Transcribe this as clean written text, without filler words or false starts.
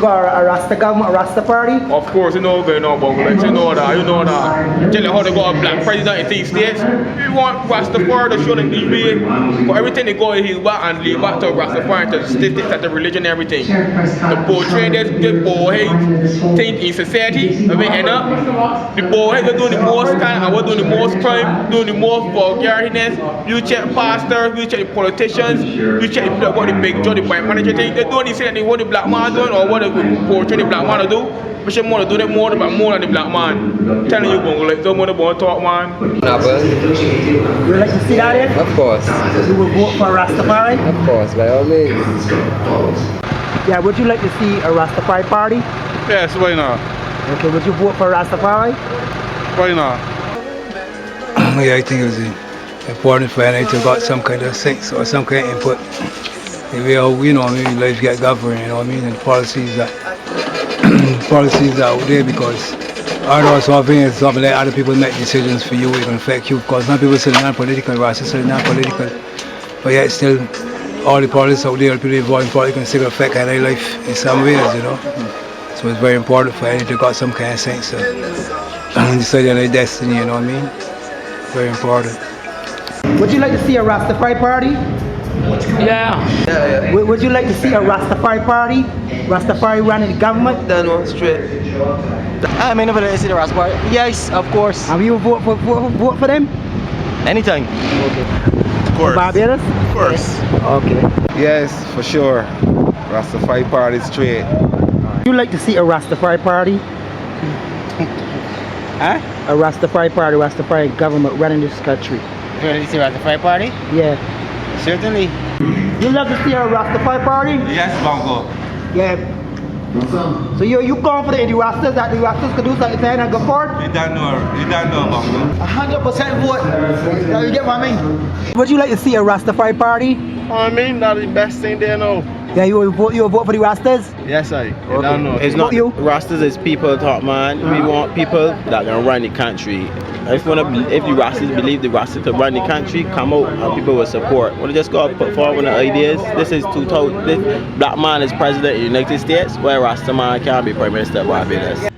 got a Rasta government, a Rasta party? Of course, you know what's going on, but you know that. Tell you how they got a black president in these states. We want Rastafari to show them the way. For everything they go heal back and lead back to Rastafari, to the statistics, to the religion and everything. The portray this good boy thing in society, I mean, end up. The boy they're doing the most kind and we're doing the most crime, doing the most vulgariness. You check pastors, you check the politicians, you check the what the big Joe, the bank manager thing. They don't say what the black man doing or what they portray the black man to do. But she want to do that more than the black man. Telling you, Bongo, like, don't want to talk, man. You would like to see that in? Of course. You will vote for Rastafari? Of course, by all means. Yeah, would you like to see a Rastafari party? Yes, why not? Okay, would you vote for Rastafari? Why not? Yeah, I think it was important for NA to got some kind of sense or some kind of input. We all, you know what I mean, life get governed, you know what I mean, and policies that out there, because although something is something like other people make decisions for you, it can affect you, because some people say non-political, Rasta say non-political, but yet still all the policies out there, people involved in politics can still affect their life in some ways, you know. So it's very important for NA to got some kind of sense and decide on their destiny, you know what I mean. Very important. Would you like to see a Rastafari party? Yeah. Would you like to see a Rastafari party? Rastafari running the government? Done one straight. I mean, never see the Rastafari. Yes, of course. And you vote for them? Anytime. Of course. Barbados? Of course. Okay. Yes, for sure. Rastafari party straight. Would you like to see a Rastafari party? Huh? A Rastafari party, Rastafari government running this country? You want to see Rastafari party? Yeah. Certainly. You love to see a Rastafari party? Yes, Bongo. Yeah. So you confident in the Rastas that the Rastas can do something and go forward? You don't know, Bongo. 100% vote. You get what I mean? Would you like to see a Rastafari party? I mean, that's the best thing they know. Yeah, you will vote for the Rastas? Yes, I don't know. It's Not not you? Rastas is people talk, man. We want people that can run the country. If the Rastas believe the Rastas can run the country, come out and people will support. When they just go put forward the ideas, this is this black man is president of the United States, where Rasta man can be prime minister of Barbados.